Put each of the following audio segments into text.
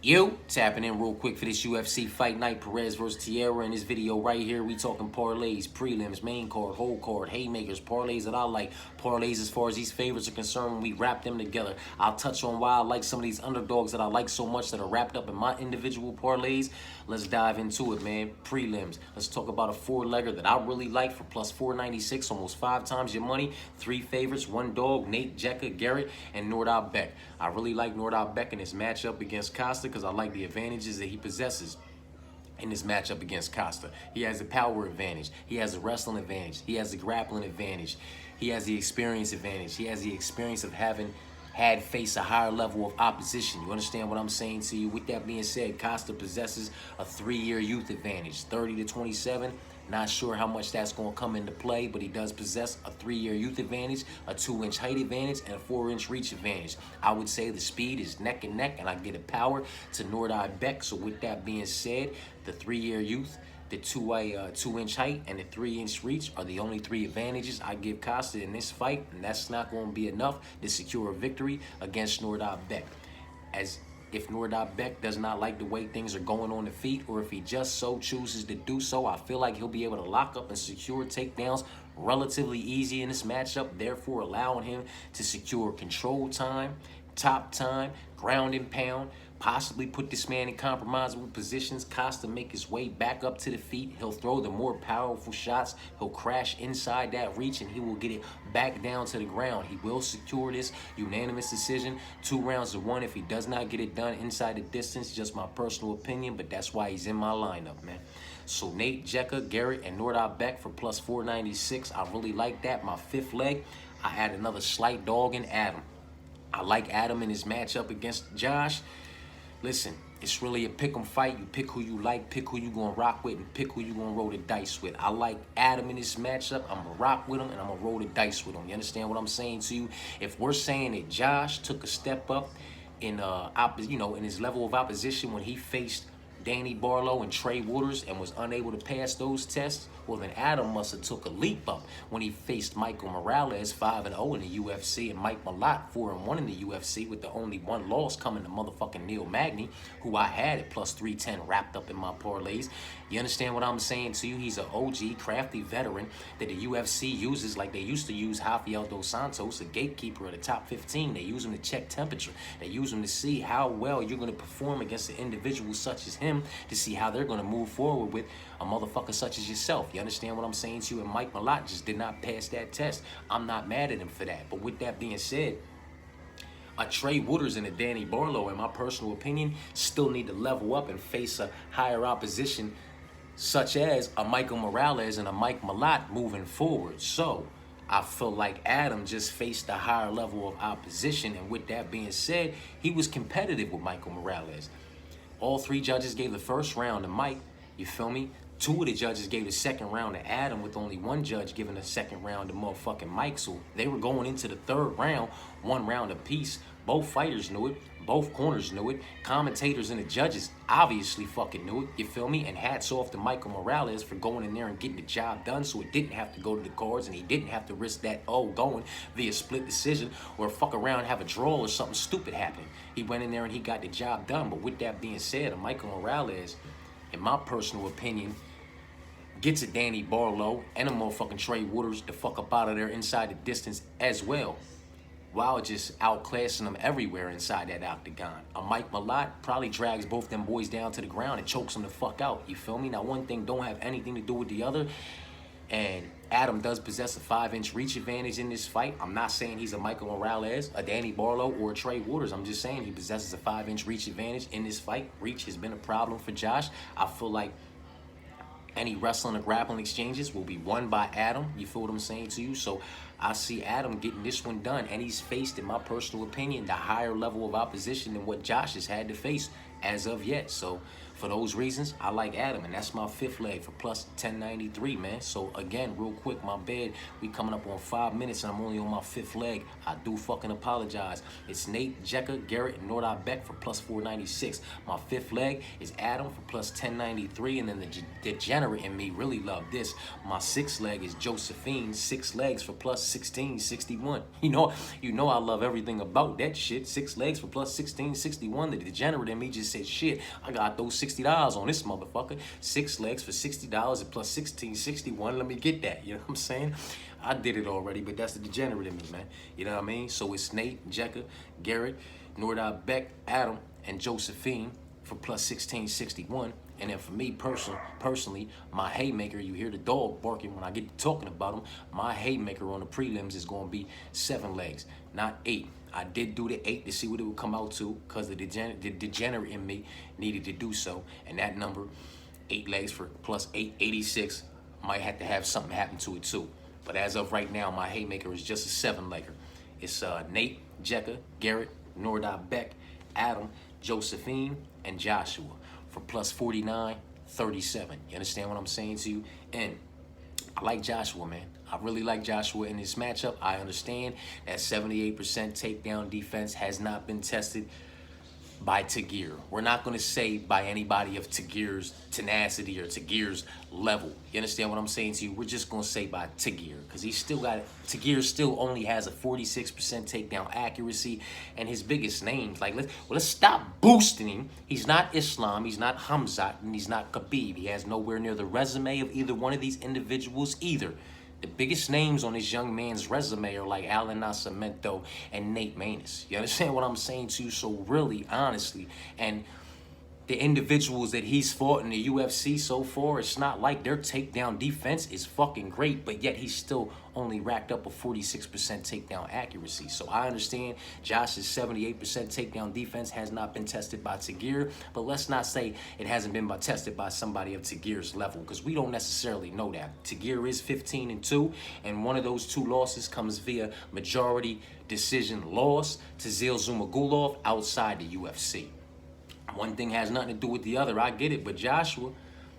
You tapping in real quick for this UFC fight night, Perez versus Taira. In this video right here, we talking parlays, prelims, main card, whole card, haymakers, parlays that I like. Parlays as far as these favorites are concerned, we wrap them together. I'll touch on why I like some of these underdogs that I like so much that are wrapped up in my individual parlays. Let's dive into it, man. Prelims. Let's talk about a four-legger that I really like for plus 496, almost 5 times your money. 3 favorites, 1 dog, Nate, Jekka, Garrett, and Nordal Beck. I really like Nordal Beck in his matchup against Costa because I like the advantages that he possesses in this matchup against Costa. He has the power advantage. He has the wrestling advantage. He has the grappling advantage. He has the experience advantage. He has the experience of having had faced a higher level of opposition. You understand what I'm saying to you? With that being said, Costa possesses a 3-year youth advantage, 30 to 27. Not sure how much that's going to come into play, but he does possess a 3-year youth advantage, a 2-inch height advantage, and a 4-inch reach advantage. I would say the speed is neck and neck, and I get a power to Nordal Beck. So with that being said, the 3-year youth, the 2-inch height, and the 3-inch reach are the only 3 advantages I give Costa in this fight, and that's not going to be enough to secure a victory against Nordal Beck. As if Nordal Beck does not like the way things are going on the feet, or if he just so chooses to do so, I feel like he'll be able to lock up and secure takedowns relatively easy in this matchup, therefore allowing him to secure control time, top time, ground and pound, possibly put this man in compromisable positions. Costa make his way back up to the feet. He'll throw the more powerful shots. He'll crash inside that reach, and he will get it back down to the ground. He will secure this unanimous decision, 2 rounds to 1 if he does not get it done inside the distance. Just my personal opinion, but that's why he's in my lineup, man. So Nate, Jekka, Garrett, and Nordal Beck for plus 496. I really like that. My 5th leg, I add another slight dog in Adam. I like Adam in his matchup against Josh. Listen, it's really a pick 'em fight. You pick who you like, pick who you gonna rock with, and pick who you gonna roll the dice with. I like Adam in this matchup. I'm gonna rock with him, and I'm gonna roll the dice with him. You understand what I'm saying to you? If we're saying that Josh took a step up in in his level of opposition when he faced Danny Barlow and Trey Waters and was unable to pass those tests, well then Adam must have took a leap up when he faced Michael Morales 5-0 in the UFC and Mike Malott 4-1 in the UFC with the only 1 loss coming to motherfucking Neil Magny, who I had at plus 310 wrapped up in my parlays. You understand what I'm saying to you? He's an OG, crafty veteran that the UFC uses like they used to use Rafael Dos Santos, a gatekeeper of the top 15. They use him to check temperature. They use him to see how well you're going to perform against an individual such as him, to see how they're going to move forward with a motherfucker such as yourself. You understand what I'm saying to you? And Mike Malott just did not pass that test. I'm not mad at him for that. But with that being said, a Trey Waters and a Danny Barlow, in my personal opinion, still need to level up and face a higher opposition such as a Michael Morales and a Mike Malott moving forward. So I feel like Adam just faced a higher level of opposition, and with that being said, he was competitive with Michael Morales. All 3 judges gave the first round to Mike, you feel me? 2 of the judges gave the second round to Adam, with only 1 judge giving the second round to motherfucking Mike. So they were going into the 3rd round, 1 round apiece. Both fighters knew it. Both corners knew it. Commentators and the judges obviously fucking knew it, you feel me? And hats off to Michael Morales for going in there and getting the job done, so it didn't have to go to the cards, and he didn't have to risk that going via split decision or fuck around, have a draw or something stupid happen. He went in there and he got the job done. But with that being said, Michael Morales, in my personal opinion, gets a Danny Barlow and a motherfucking Trey Waters the fuck up out of there inside the distance as well, while just outclassing them everywhere inside that octagon. A Mike Malott probably drags both them boys down to the ground and chokes them the fuck out. You feel me? Now, one thing don't have anything to do with the other. And Adam does possess a 5-inch reach advantage in this fight. I'm not saying he's a Michael Morales, a Danny Barlow, or a Trey Waters. I'm just saying he possesses a 5-inch reach advantage in this fight. Reach has been a problem for Josh. I feel like any wrestling or grappling exchanges will be won by Adam. You feel what I'm saying to you? So I see Adam getting this one done. And he's faced, in my personal opinion, the higher level of opposition than what Josh has had to face as of yet. So for those reasons, I like Adam. And that's my 5th leg for plus 1093, man. So again, real quick, my bad. We coming up on 5 minutes and I'm only on my 5th leg. I do fucking apologize. It's Nate, Jekka, Garrett, and Nordal Beck for plus 496. My 5th leg is Adam for plus 1093. And then the degenerate in me really love this. My 6th leg is Josephine, 6 legs for plus 1661. You know I love everything about that shit. 6 legs for plus 1661. The degenerate in me just said, shit, I got those $60 on this motherfucker. 6 legs for $60 and plus 1661. Let me get that. You know what I'm saying? I did it already, but that's the degenerate in me, man. You know what I mean? So it's Nate, Jekka, Garrett, Nordal, Beck, Adam, and Josephine for plus 1661. And then for me personally, my haymaker, you hear the dog barking when I get to talking about him, my haymaker on the prelims is going to be 7 legs, not 8. I did do the 8 to see what it would come out to because the degenerate in me needed to do so. And that number, 8 legs for plus 886, might have to have something happen to it too. But as of right now, my haymaker is just a 7-legger. It's Nate, Jekka, Garrett, Nordal, Beck, Adam, Josephine, and Joshua for plus 4937. You understand what I'm saying to you? And I like Joshua, man. I really like Joshua in this matchup. I understand that 78% takedown defense has not been tested by Tagir. We're not going to say by anybody of Tagir's tenacity or Tagir's level. You understand what I'm saying to you? We're just going to say by Tagir because he's still got it. Tagir still only has a 46% takedown accuracy, and his biggest names, like let's stop boosting him. He's not Islam, he's not Hamzat, and he's not Khabib. He has nowhere near the resume of either one of these individuals either. The biggest names on this young man's resume are like Alan Nascimento and Nate Maness. You understand what I'm saying to you? So really, honestly, and the individuals that he's fought in the UFC so far, it's not like their takedown defense is fucking great, but yet he's still only racked up a 46% takedown accuracy. So I understand Josh's 78% takedown defense has not been tested by Tagir, but let's not say it hasn't been tested by somebody of Tagir's level, because we don't necessarily know that. Tagir is 15-2, and one of those 2 losses comes via majority decision loss to Zil Zumagulov outside the UFC. One thing has nothing to do with the other. I get it, but Joshua,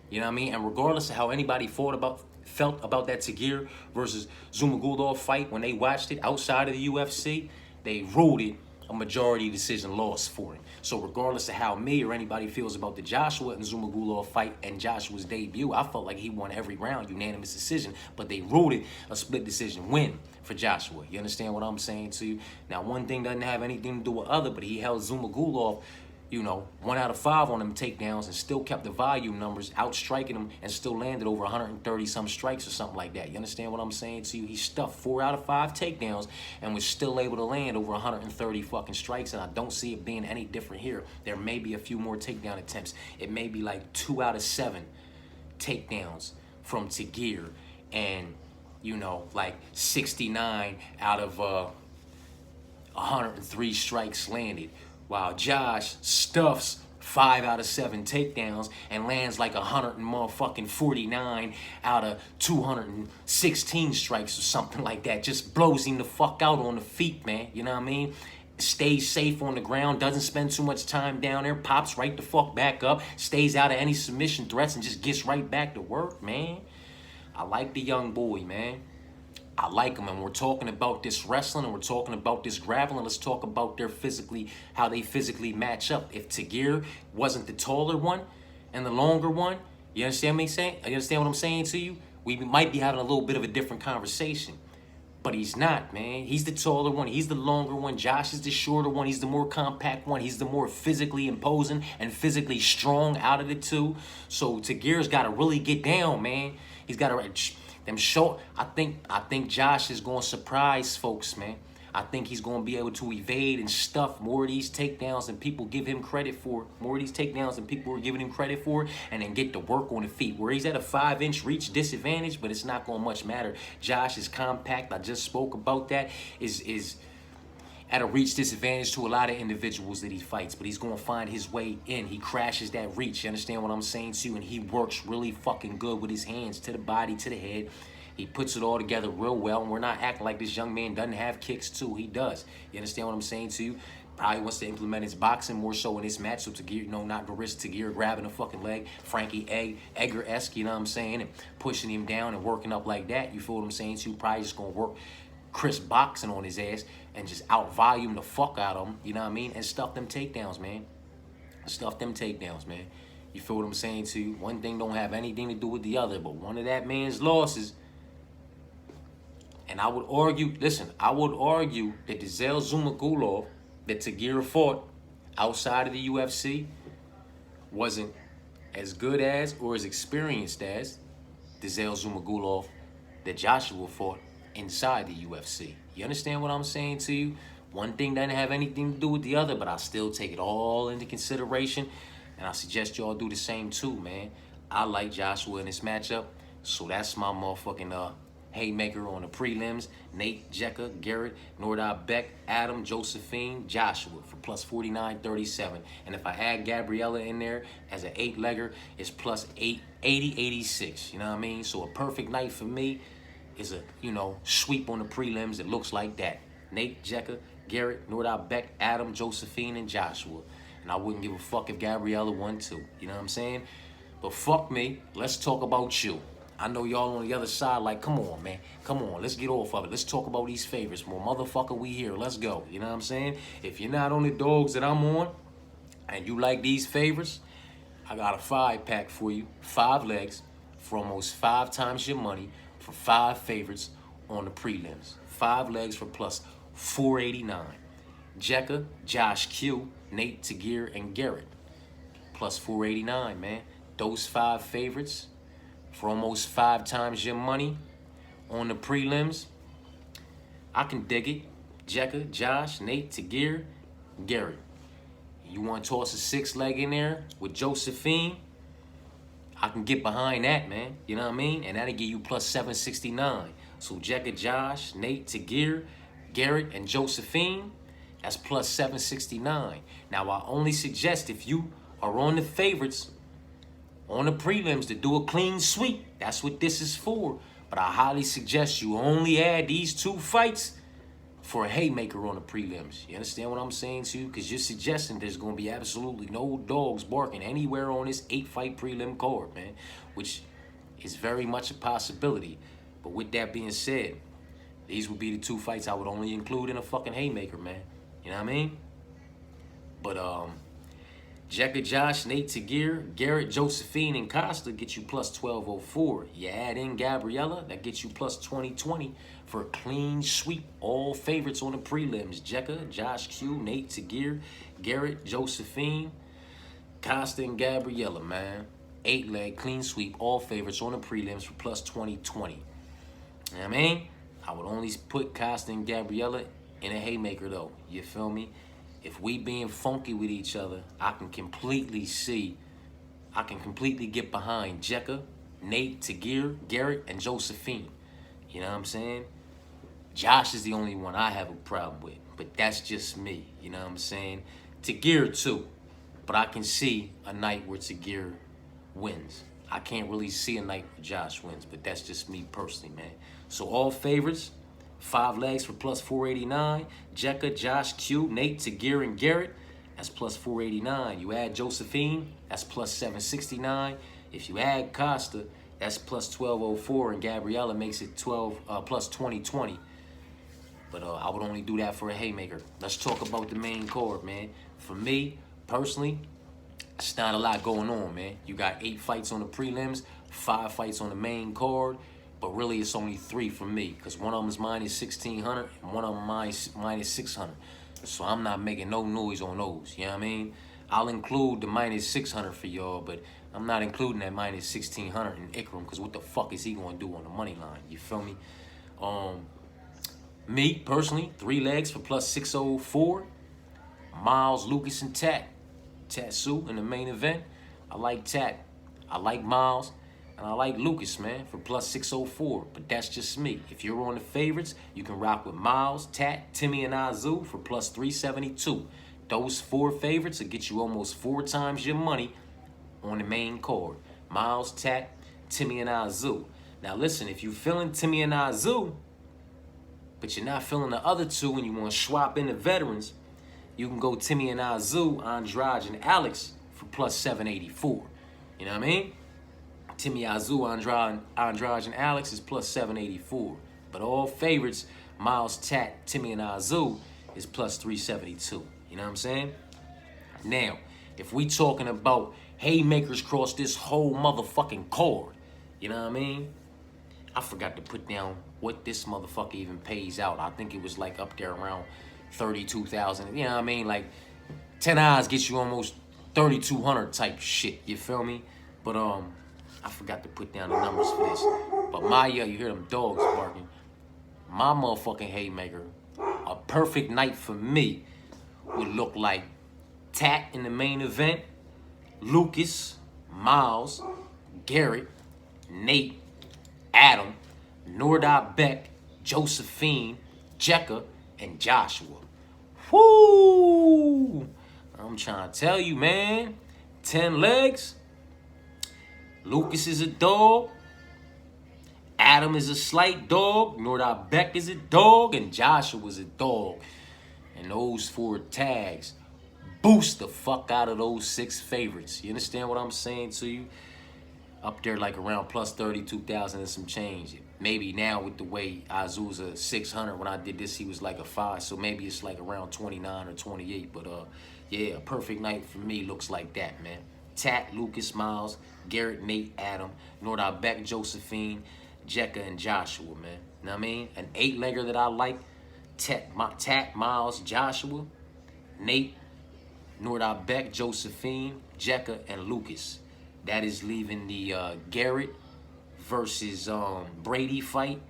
you know what I mean? And regardless of how anybody felt about that Tagir versus Zumagulov fight when they watched it outside of the UFC, they ruled it a majority decision loss for him. So regardless of how me or anybody feels about the Joshua and Zumagulov fight and Joshua's debut, I felt like he won every round, unanimous decision, but they ruled it a split decision win for Joshua. You understand what I'm saying to you? Now, one thing doesn't have anything to do with other, but he held Zumagulov, you know, 1 out of 5 on them takedowns and still kept the volume numbers, outstriking him, and still landed over 130 some strikes or something like that. You understand what I'm saying to you? He stuffed 4 out of 5 takedowns and was still able to land over 130 fucking strikes, and I don't see it being any different here. There may be a few more takedown attempts. It may be like 2 out of 7 takedowns from Tagir and, you know, like 69 out of 103 strikes landed, while Josh stuffs 5 out of 7 takedowns and lands like 149 out of 216 strikes or something like that. Just blows him the fuck out on the feet, man. You know what I mean? Stays safe on the ground, doesn't spend too much time down there, pops right the fuck back up, stays out of any submission threats, and just gets right back to work, man. I like the young boy, man. I like them, and we're talking about this wrestling and we're talking about this grappling. Let's talk about how they physically match up. If Tagir wasn't the taller one and the longer one, you understand me saying? You understand what I'm saying to you? We might be having a little bit of a different conversation, but he's not, man. He's the taller one. He's the longer one. Josh is the shorter one. He's the more compact one. He's the more physically imposing and physically strong out of the 2. So Tagir's got to really get down, man. He's got to. Them short. I think Josh is going to surprise folks, man. I think he's going to be able to evade and stuff more of these takedowns than people give him credit for. More of these takedowns than people are giving him credit for, and then get to work on the feet. Where he's at a 5-inch reach disadvantage, but it's not going to much matter. Josh is compact. I just spoke about that. Is at a reach disadvantage to a lot of individuals that he fights, but he's going to find his way in. He crashes that reach. You understand what I'm saying to you? And he works really fucking good with his hands to the body, to the head. He puts it all together real well, and we're not acting like this young man doesn't have kicks too. He does. You understand what I'm saying to you? Probably wants to implement his boxing more so in this match, so Tagir, you know, not to risk Tagir grabbing a fucking leg, Frankie Edgar-esque, you know what I'm saying, and pushing him down and working up like that. You feel what I'm saying to you? Probably just going to work Chris boxing on his ass and just out-volume the fuck out of him, you know what I mean? And stuff them takedowns, man. Stuff them takedowns, man. You feel what I'm saying to you? One thing don't have anything to do with the other, but one of that man's losses, and I would argue, listen, I would argue that the Zil Zumagulov that Tagir fought outside of the UFC wasn't as good as or as experienced as the Zumagulov that Joshua fought inside the UFC. You understand what I'm saying to you? One thing doesn't have anything to do with the other, but I still take it all into consideration, and I suggest y'all do the same too, man. I like Joshua in this matchup, so that's my motherfucking haymaker on the prelims. Nate, Jekka, Garrett, Nordal Beck, Adam, Josephine, Joshua for plus 49.37. And if I add Gabriella in there as an 8-legger, it's plus 80.86. You know what I mean? So a perfect night for me is a, sweep on the prelims that looks like that. Nate, Jekka, Garrett, Nordal Beck, Adam, Josephine, and Joshua. And I wouldn't give a fuck if Gabriella won too. You know what I'm saying? But fuck me. Let's talk about you. I know y'all on the other side like, come on, man. Come on, let's get off of it. Let's talk about these favorites. More motherfucker, we here. Let's go. You know what I'm saying? If you're not on the dogs that I'm on and you like these favorites, I got a 5-pack for you. 5 legs for almost 5 times your money for 5 favorites on the prelims. 5 legs for plus 489. Jekka, Josh Q, Nate, Tagir, and Garrett. Plus 489, man. Those 5 favorites for almost 5 times your money on the prelims. I can dig it. Jekka, Josh, Nate, Tagir, Garrett. You want to toss a 6-leg in there with Josephine? I can get behind that, man. You know what I mean? And that'll give you plus 769. So Jekka, Josh, Nate, Tagir, Garrett, and Josephine, that's plus 769. Now, I only suggest if you are on the favorites on the prelims to do a clean sweep. That's what this is for. But I highly suggest you only add these 2 fights for a haymaker on the prelims. You understand what I'm saying to you? Because you're suggesting there's going to be absolutely no dogs barking anywhere on this 8-fight prelim card, man, which is very much a possibility. But with that being said, these would be the 2 fights I would only include in a fucking haymaker, man. You know what I mean? But, Jekka, Josh, Nate, Tagir, Garrett, Josephine, and Costa get you plus 1204. You add in Gabriella, that gets you plus 2020 for a clean sweep. All favorites on the prelims. Jekka, Josh Q, Nate, Tagir, Garrett, Josephine, Costa, and Gabriella, man. 8-leg clean sweep. All favorites on the prelims for plus 2020. You know what I mean? I would only put Costa and Gabriella in a haymaker, though. You feel me? If we being funky with each other, I can completely get behind Jekka, Nate, Tagir, Garrett, and Josephine. You know what I'm saying? Josh is the only one I have a problem with, but that's just me. You know what I'm saying? Tagir too, but I can see a night where Tagir wins. I can't really see a night where Josh wins, but that's just me personally, man. So all favorites, 5 legs for plus 489. Jekka, Josh, Q, Nate, Tagir, and Garrett, that's plus 489. You add Josephine, that's plus 769. If you add Costa, that's plus 1204, and Gabriella makes it plus 2020. But I would only do that for a haymaker. Let's talk about the main card, man. For me, personally, it's not a lot going on, man. You got 8 fights on the prelims, 5 fights on the main card. But really, it's only 3 for me, because one of them is minus 1,600 and one of them minus 600. So I'm not making no noise on those, you know what I mean? I'll include the minus 600 for y'all, but I'm not including that minus 1,600 in Ikram, because what the fuck is he going to do on the money line? You feel me? Me, personally, 3 legs for plus 604. Miles, Lucas, and Tatsuro in the main event. I like Tat. I like Miles. And I like Lucas, man, for plus 604. But that's just me. If you're on the favorites, you can rock with Miles, Tat, Timmy, and Azu for plus 372. Those 4 favorites will get you almost 4 times your money on the main card. Miles, Tat, Timmy, and Azu. Now listen, if you're feeling Timmy and Azu, but you're not feeling the other 2 and you want to swap in the veterans, you can go Timmy and Azu, Andrade, and Alex for plus 784. You know what I mean? Timmy, Azu, Andrade, and Alex is plus 784. But all favorites, Miles, Tat, Timmy, and Azu is plus 372. You know what I'm saying? Now, if we talking about haymakers across this whole motherfucking card, you know what I mean? I forgot to put down what this motherfucker even pays out. I think it was like up there around 32,000. You know what I mean? Like 10 eyes gets you almost 3,200 type shit. You feel me? But I forgot to put down the numbers for this. But Maya, you hear them dogs barking. My motherfucking haymaker, a perfect night for me would look like Tat in the main event, Lucas, Miles, Garrett, Nate, Adam, Nordot Beck, Josephine, Jekka, and Joshua. Whoo! I'm trying to tell you, man. 10 legs. Lucas is a dog. Adam is a slight dog. Nordot Beck is a dog. And Joshua is a dog. And those 4 tags boost the fuck out of those 6 favorites. You understand what I'm saying to you? Up there like around plus 32,000 and some change. Maybe now with the way Azu's a 600. When I did this, he was like a 5. So maybe it's like around 29 or 28. But yeah, a perfect night for me looks like that, man. Tat, Lucas, Miles, Garrett, Nate, Adam, Nordot Beck, Josephine, Jekka, and Joshua, man. You know what I mean? An 8-legger that I like. Tat, Miles, Joshua, Nate, Nordot Beck, Josephine, Jekka, and Lucas. That is leaving the Garrett versus Brady fight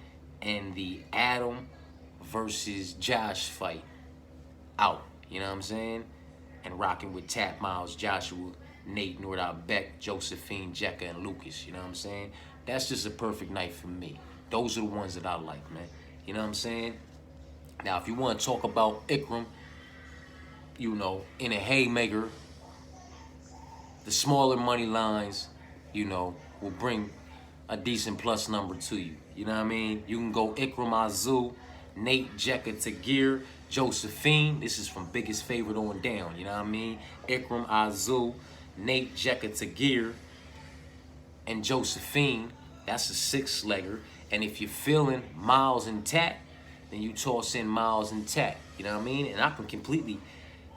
and the Adam versus Josh fight out. You know what I'm saying? And rocking with Tat, Miles, Joshua, Nate, Nordot Beck, Josephine, Jekka, and Lucas. You know what I'm saying? That's just a perfect night for me. Those are the ones that I like, man. You know what I'm saying? Now, if you want to talk about Ikram, you know, in a haymaker, the smaller money lines, you know, will bring a decent plus number to you. You know what I mean? You can go Ikram Azu, Nate, Jekka, Tagir, Josephine. This is from biggest favorite on down. You know what I mean? Ikram Azu, Nate, Jekka, Tagir, and Josephine. That's a 6-legger. And if you're feeling Miles and Tat, then you toss in Miles and Tat. You know what I mean? And I can completely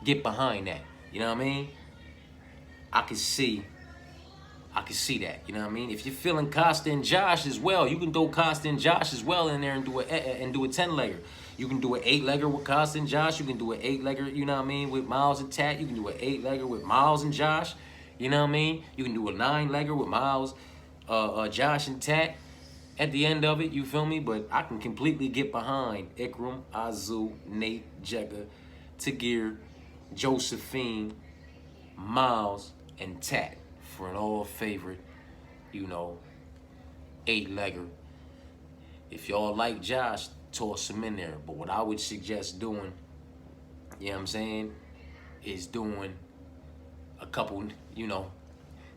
get behind that. You know what I mean? I can see that. You know what I mean? If you're feeling Costa and Josh as well, you can throw Costa and Josh as well in there and do a 10-legger. You can do an 8-legger with Costa and Josh. You can do an 8-legger, you know what I mean, with Miles and Tat. You can do an 8-legger with Miles and Josh. You know what I mean? You can do a 9-legger with Miles, Josh and Tat. At the end of it, you feel me? But I can completely get behind Ikram, Azu, Nate, Jekka, Tagir, Josephine, Miles, and Tat for an all-favorite, you know, 8-legger. If y'all like Josh, toss him in there. But what I would suggest doing, you know what I'm saying, is doing a couple, you know,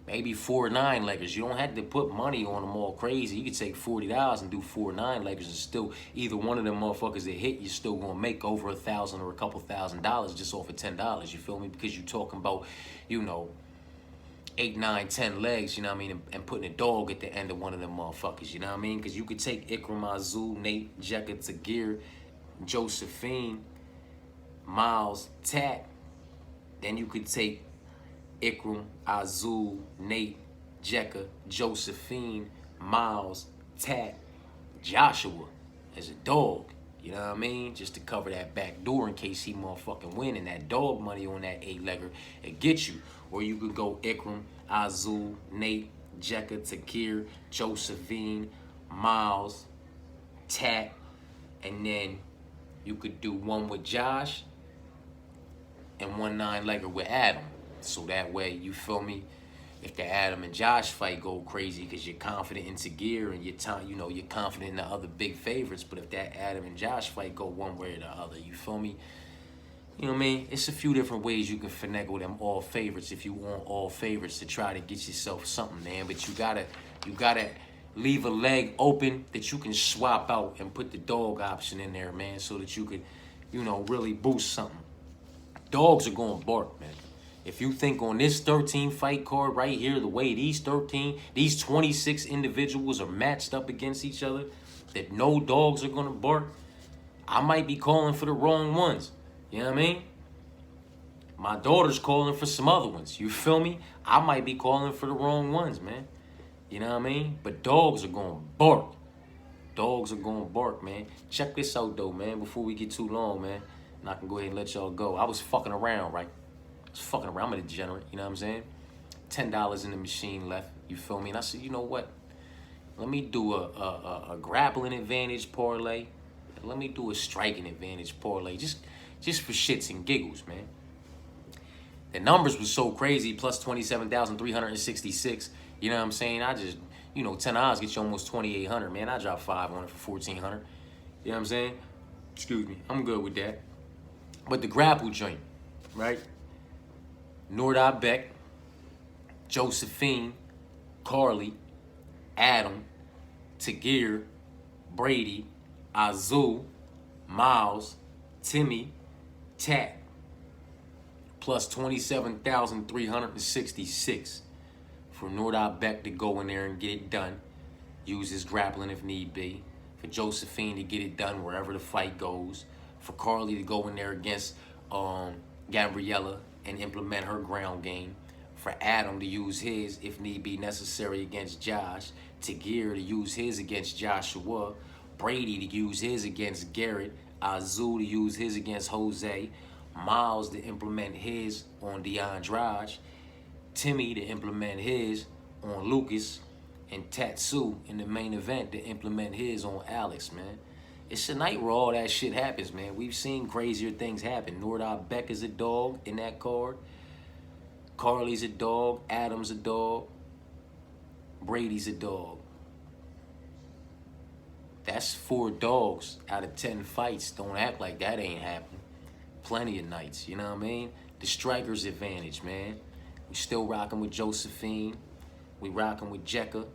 maybe 4 9-leggers. You don't have to put money on them all crazy. You could take $40 and do 4 9-leggers, and still either one of them motherfuckers that hit, you're still gonna make over $1,000 or a couple $1,000 just off of $10. You feel me? Because you're talking about, you know, 8, 9, 10 legs, you know what I mean, and putting a dog at the end of one of them motherfuckers, you know what I mean? Because you could take Ikram Azu, Nate, Jekka, Tagir, Josephine, Miles, Tat. Then you could take Ikram, Azu, Nate, Jekka, Josephine, Miles, Tat, Joshua as a dog. You know what I mean? Just to cover that back door in case he motherfucking win, and that dog money on that 8-legger, it gets you. Or you could go Ikram, Azu, Nate, Jekka, Takir, Josephine, Miles, Tat, and then you could do one with Josh and 1 9-legger with Adam. So that way, you feel me? If the Adam and Josh fight go crazy because you're confident in Tagir and you're confident in the other big favorites, but if that Adam and Josh fight go one way or the other, you feel me? You know what I mean? It's a few different ways you can finagle them all favorites if you want all favorites to try to get yourself something, man. But you gotta leave a leg open that you can swap out and put the dog option in there, man, so that you could, you know, really boost something. Dogs are gonna bark, man. If you think on this 13 fight card right here, the way these 26 individuals are matched up against each other, that no dogs are gonna bark, I might be calling for the wrong ones. You know what I mean? My daughter's calling for some other ones. You feel me? I might be calling for the wrong ones, man. You know what I mean? But dogs are gonna bark. Dogs are gonna bark, man. Check this out, though, man, before we get too long, man. And I can go ahead and let y'all go. I was fucking around, right? was fucking around. I'm a degenerate, you know what I'm saying? $10 in the machine left, you feel me? And I said, you know what? Let me do a grappling advantage parlay. Let me do a striking advantage parlay, just for shits and giggles, man. The numbers was so crazy, plus 27,366. You know what I'm saying? I just, 10 odds get you almost 2,800, man. I dropped 5 on it for 1,400. You know what I'm saying? Excuse me. I'm good with that. But the grapple joint, right? Nordal Beck, Josephine, Carly, Adam, Tagir, Brady, Azul, Miles, Timmy, Tat, plus 27,366 for Nordal Beck to go in there and get it done. Use his grappling if need be. For Josephine to get it done wherever the fight goes. For Carly to go in there against Gabriella and implement her ground game. For Adam to use his, if need be necessary, against Josh. Tagir to use his against Joshua. Brady to use his against Garrett. Azul to use his against Jose. Miles to implement his on DeAndrade. Timmy to implement his on Lucas. And Tatsuro in the main event to implement his on Alex, man. It's a night where all that shit happens, man. We've seen crazier things happen. Nordal Beck is a dog in that card. Carly's a dog. Adam's a dog. Brady's a dog. That's 4 dogs out of 10 fights. Don't act like that ain't happening. Plenty of nights, you know what I mean? The striker's advantage, man. We still rocking with Josephine. We rocking with Jekka.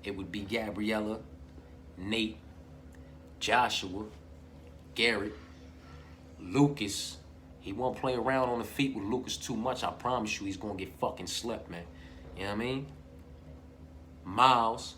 It would be Gabriella, Nate, Joshua, Garrett, Lucas. He won't play around on the feet with Lucas too much. I promise you he's going to get fucking slept, man. You know what I mean? Miles,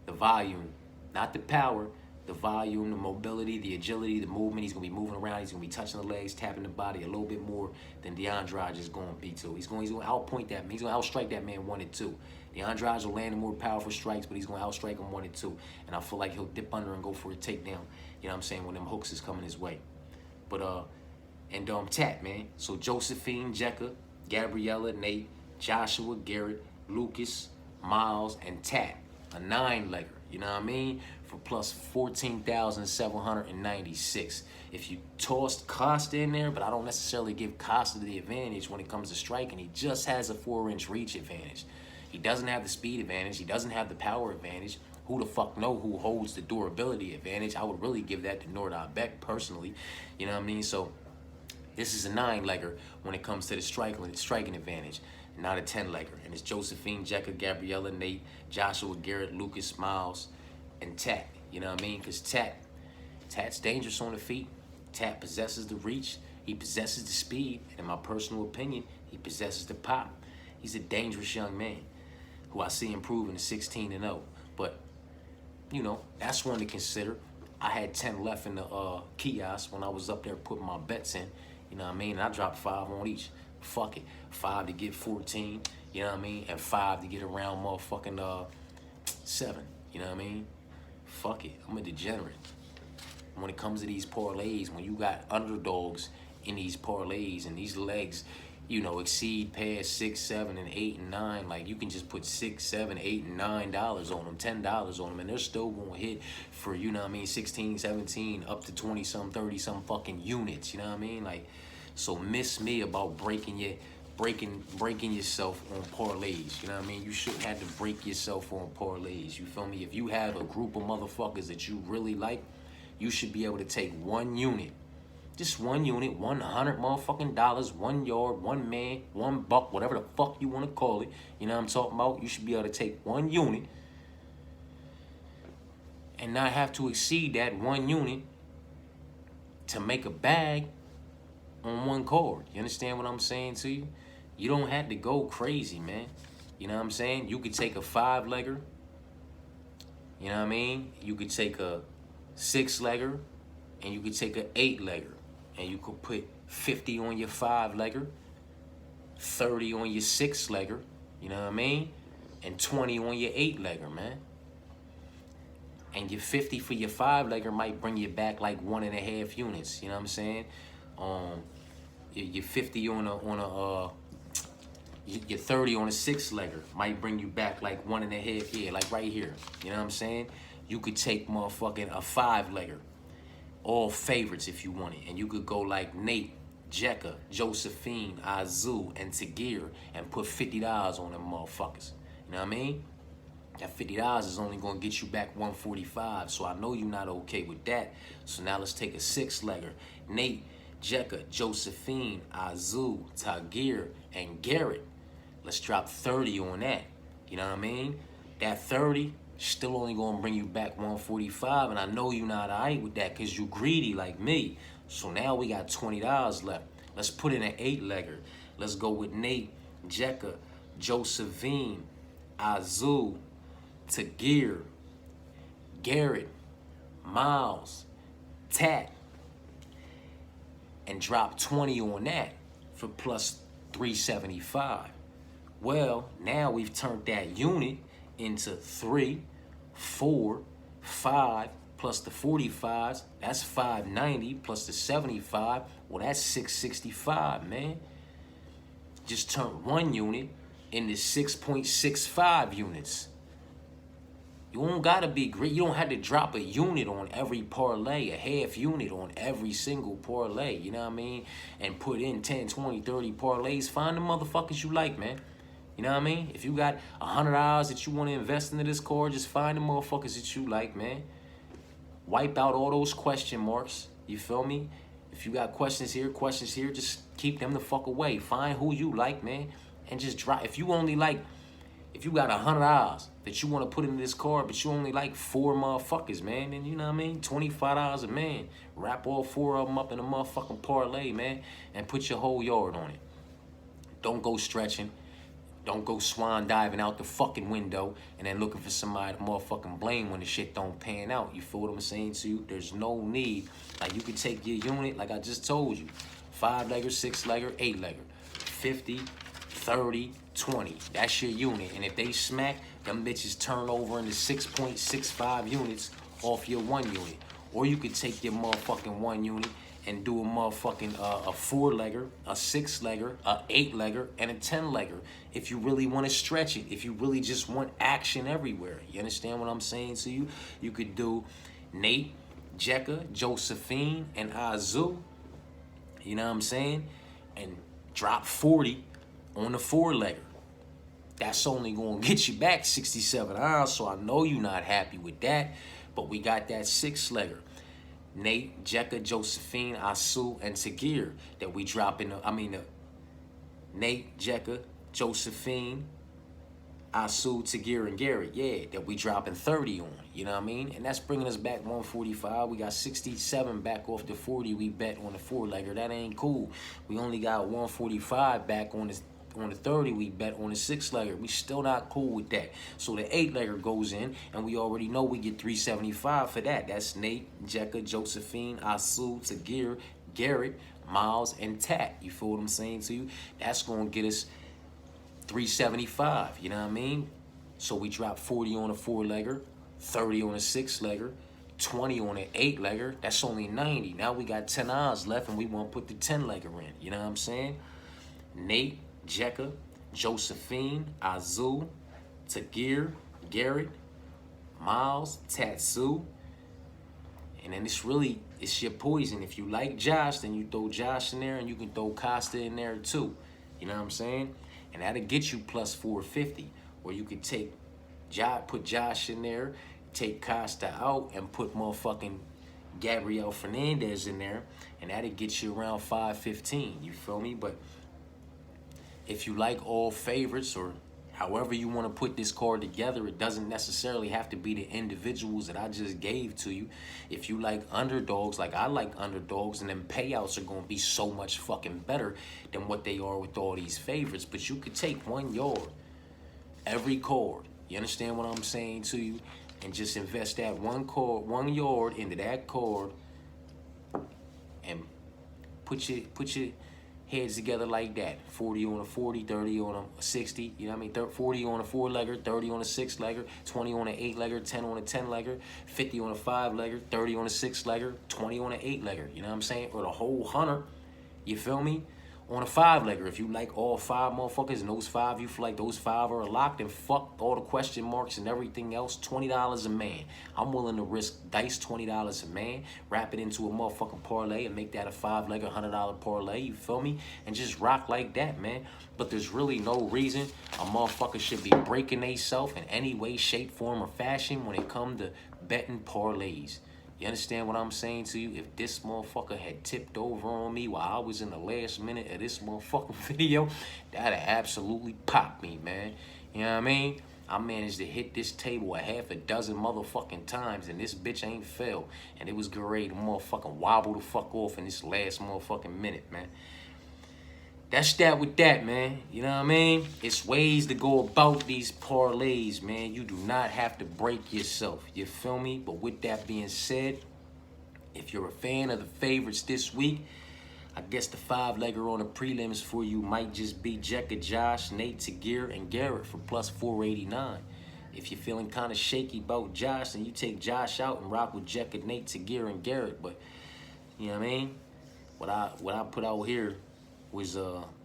the volume. Not the power, the volume, the mobility, the agility, the movement. He's going to be moving around. He's going to be touching the legs, tapping the body a little bit more than DeAndrade is going to be, too. He's going to outpoint that man. He's going to outstrike that man 1 and 2. DeAndrade will land more powerful strikes, but he's going to outstrike him 1 and 2. And I feel like he'll dip under and go for a takedown, you know what I'm saying, when them hooks is coming his way. But, Tat, man. So Josephine, Jekka, Gabriella, Nate, Joshua, Garrett, Lucas, Miles, and Tat. A 9-legger, you know what I mean? For plus 14,796. If you tossed Costa in there, but I don't necessarily give Costa the advantage when it comes to striking. He just has a 4-inch reach advantage. He doesn't have the speed advantage. He doesn't have the power advantage. Who the fuck know who holds the durability advantage? I would really give that to Nordal Beck personally. You know what I mean? So this is a 9-legger when it comes to the striking advantage, not a 10-legger. And it's Josephine, Jekka, Gabriella, Nate, Joshua, Garrett, Lucas, Miles, and Tat. You know what I mean? Because Tat's dangerous on the feet. Tat possesses the reach. He possesses the speed. And in my personal opinion, he possesses the pop. He's a dangerous young man who I see improving to 16-0. But, that's one to consider. I had 10 left in the kiosk when I was up there putting my bets in. You know what I mean? And I dropped 5 on each. Fuck it. 5 to get 14. You know what I mean? And 5 to get around motherfucking 7. You know what I mean? Fuck it. I'm a degenerate. When it comes to these parlays, when you got underdogs in these parlays and these legs, exceed past 6, 7, and 8 and 9. Like, you can just put 6, 7, 8, and $9 on them, $10 on them, and they're still going to hit for, 16, 17, up to 20-some, 30-some fucking units. You know what I mean? Like, so miss me about breaking yourself on parlays. You know what I mean? You shouldn't have to break yourself on parlays. You feel me? If you have a group of motherfuckers that you really like, you should be able to take 1 unit. Just 1 unit, $100 motherfucking dollars, 1 yard, 1 man, 1 buck, whatever the fuck you want to call it. You know what I'm talking about? You should be able to take 1 unit and not have to exceed that 1 unit to make a bag on 1 card. You understand what I'm saying to you? You don't have to go crazy, man. You know what I'm saying? You could take a 5-legger. You know what I mean? You could take a 6-legger, and you could take an 8-legger. And you could put 50 on your 5-legger, 30 on your 6-legger, you know what I mean? And 20 on your 8-legger, man. And your 50 for your 5-legger might bring you back like 1.5 units, you know what I'm saying? Your 50 on a Your 30 on a 6-legger might bring you back like 1.5, yeah, like right here. You know what I'm saying? You could take motherfucking a 5-legger, all favorites if you want it, and you could go like Nate, Jekka, Josephine, Azu, and Tagir, and put $50 on them motherfuckers. You know what I mean? That $50 is only gonna get you back 145, so I know you're not okay with that. So now let's take a 6-legger. Nate, Jekka, Josephine, Azu, Tagir, and Garrett. Let's drop 30 on that. You know what I mean? That 30 still only gonna bring you back 145, and I know you're not alright with that because you greedy like me. So now we got $20 left. Let's put in an 8-legger. Let's go with Nate, Jekka, Josephine, Azu, Tagir, Garrett, Miles, Tat, and drop 20 on that for plus 375. Well, now we've turned that unit into 3, 4, 5, plus the 45s. That's 590 plus the 75. Well, that's 665, man. Just turned one unit into 6.65 units. You don't gotta be great. You don't have to drop a unit on every parlay, a half unit on every single parlay, you know what I mean? And put in 10, 20, 30 parlays. Find the motherfuckers you like, man. You know what I mean? If you got $100 that you want to invest into this card, just find the motherfuckers that you like, man. Wipe out all those question marks. You feel me? If you got questions here, just keep them the fuck away. Find who you like, man, and just drop. If you got $100 that you want to put into this card, but you only like 4 motherfuckers, man, then you know what I mean? $25 a man. Wrap all 4 of them up in a motherfucking parlay, man, and put your whole yard on it. Don't go stretching. Don't go swan diving out the fucking window and then looking for somebody to motherfucking blame when the shit don't pan out. You feel what I'm saying to you? There's no need. Like, you could take your unit, like I just told you, 5-legger, 6-legger, 8-legger, 50, 30, 20. That's your unit. And if they smack, them bitches turn over into 6.65 units off your 1 unit. Or you could take your motherfucking 1 unit and do a motherfucking a 4-legger, a 6-legger, a 8-legger, and a 10-legger. If you really want to stretch it, if you really just want action everywhere. You understand what I'm saying to you? You could do Nate, Jekka, Josephine, and Azu. You know what I'm saying? And drop 40 on the 4-legger. That's only going to get you back 67 ounces, so I know you're not happy with that. But we got that 6-legger. Nate, Jekka, Josephine, Asu, and Tagir that we drop in Nate, Jekka, Josephine, Asu, Tagir, and Garrett, yeah, that we dropping 30 on, you know what I mean? And that's bringing us back 145. We got 67 back off the 40 we bet on the 4-legger. That ain't cool. We only got 145 back on the 30 we bet on the 6-legger. We still not cool with that. So the 8-legger goes in, and we already know we get 375 for that. That's Nate, Jekka, Josephine, Asu, Tagir, Garrett, Miles, and Tat. You feel what I'm saying to you? That's going to get us 375, you know what I mean? So we drop 40 on a 4-legger, 30 on a 6-legger, 20 on an 8-legger. That's only 90. Now we got 10 odds left, and we want to put the 10-legger in. You know what I'm saying? Nate, Jekka, Josephine, Azu, Tagir, Garrett, Miles, Tatsu. And then it's your poison. If you like Josh, then you throw Josh in there, and you can throw Costa in there too. You know what I'm saying? And that'll get you plus 450. Or you could put Josh in there, take Costa out, and put motherfucking Gabriel Fernandez in there, and that'll get you around 515. You feel me? But if you like all favorites, or however you want to put this card together, it doesn't necessarily have to be the individuals that I just gave to you. If you like underdogs, like I like underdogs, and then payouts are going to be so much fucking better than what they are with all these favorites. But you could take 1 yard, every card. You understand what I'm saying to you? And just invest that 1 yard into that card, and put your heads together like that. 40 on a 40, 30 on a 60, you know what I mean? 40 on a 4-legger, 30 on a 6-legger, 20 on an 8-legger, 10 on a 10-legger, 50 on a 5-legger, 30 on a 6-legger, 20 on an 8-legger, you know what I'm saying? Or the whole 100, you feel me? on a 5-legger. If you like all 5 motherfuckers and those 5, you feel like those 5 are locked, and fuck all the question marks and everything else, $20 a man. I'm willing to risk dice $20 a man, wrap it into a motherfucking parlay and make that a 5-legger, $100 parlay, you feel me? And just rock like that, man. But there's really no reason a motherfucker should be breaking theyself in any way, shape, form, or fashion when it comes to betting parlays. You understand what I'm saying to you? If this motherfucker had tipped over on me while I was in the last minute of this motherfucking video, that'd have absolutely popped me, man. You know what I mean? I managed to hit this table a half a dozen motherfucking times, and this bitch ain't fell. And it was great to motherfucking wobble the fuck off in this last motherfucking minute, man. That's that with that, man. You know what I mean? It's ways to go about these parlays, man. You do not have to break yourself. You feel me? But with that being said, if you're a fan of the favorites this week, I guess the 5-legger on the prelims for you might just be Jekka, Josh, Nate, Tagir, and Garrett for plus 489. If you're feeling kind of shaky about Josh, then you take Josh out and rock with Jekka, Nate, Tagir, and Garrett. But, you know what I mean? What I put out here was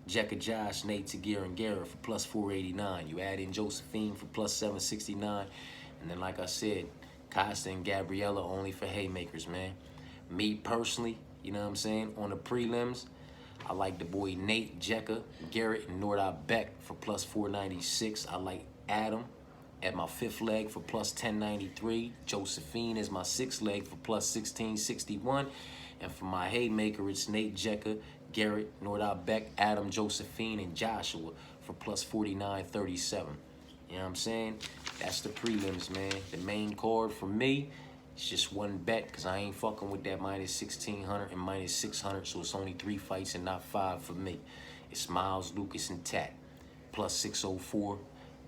Jekka, Josh, Nate, Tagir, and Garrett for plus 489. You add in Josephine for plus 769. And then, like I said, Costa and Gabriella only for haymakers, man. Me personally, you know what I'm saying, on the prelims, I like the boy Nate, Jekka, Garrett, and Nordal Beck for plus 496. I like Adam at my 5th leg for plus 1093. Josephine is my 6th leg for plus 1661. And for my haymaker, it's Nate, Jekka, Garrett, Nordal Beck, Adam, Josephine, and Joshua for plus 4937. You know what I'm saying? That's the prelims, man. The main card for me, it's just one bet because I ain't fucking with that minus 1,600 and minus 600, so it's only 3 fights and not 5 for me. It's Miles, Lucas, and Tat. Plus 604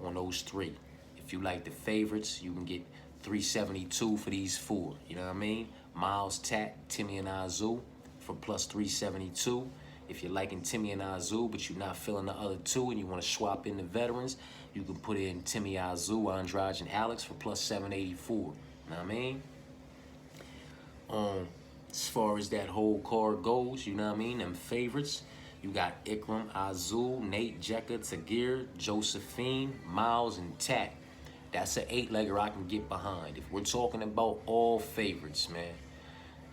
on those 3. If you like the favorites, you can get 372 for these 4. You know what I mean? Miles, Tat, Timmy, and Azu for plus 372. If you're liking Timmy and Azu, but you're not feeling the other 2 and you want to swap in the veterans, you can put in Timmy, Azu, Andrade, and Alex for plus 784. You know what I mean? As far as that whole card goes, you know what I mean? Them favorites, you got Ikram, Azu, Nate, Jekka, Tagir, Josephine, Miles, and Tat. That's an 8-legger I can get behind. If we're talking about all favorites, man,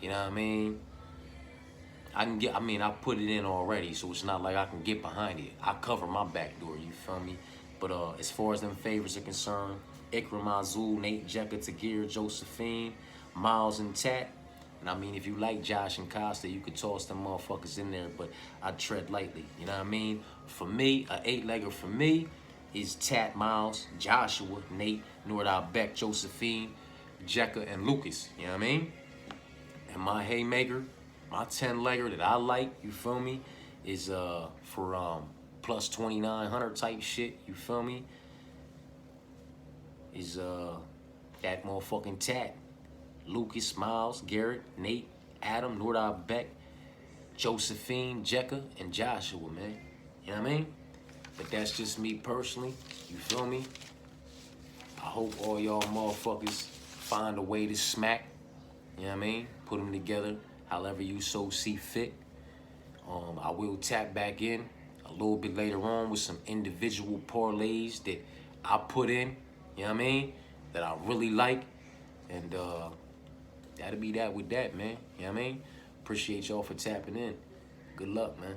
you know what I mean? I put it in already, so it's not like I can get behind it. I cover my back door, you feel me? But as far as them favorites are concerned, Ikram, Azul, Nate, Jekka, Tagir, Josephine, Miles, and Tat. And I mean, if you like Josh and Costa, you could toss them motherfuckers in there, but I tread lightly, you know what I mean? For me, an 8-legger for me is Tat, Miles, Joshua, Nate, Nordal Beck, Josephine, Jekka, and Lucas, you know what I mean? And my haymaker, my 10-legger that I like, you feel me, is for plus 2,900 type shit, you feel me, is that motherfucking Tat, Lucas, Miles, Garrett, Nate, Adam, Nordal Beck, Josephine, Jekka, and Joshua, man. You know what I mean? But that's just me personally, you feel me? I hope all y'all motherfuckers find a way to smack, you know what I mean? Put them together however you so see fit. I will tap back in a little bit later on with some individual parlays that I put in, you know what I mean? That I really like. And that'll be that with that, man. You know what I mean? Appreciate y'all for tapping in. Good luck, man.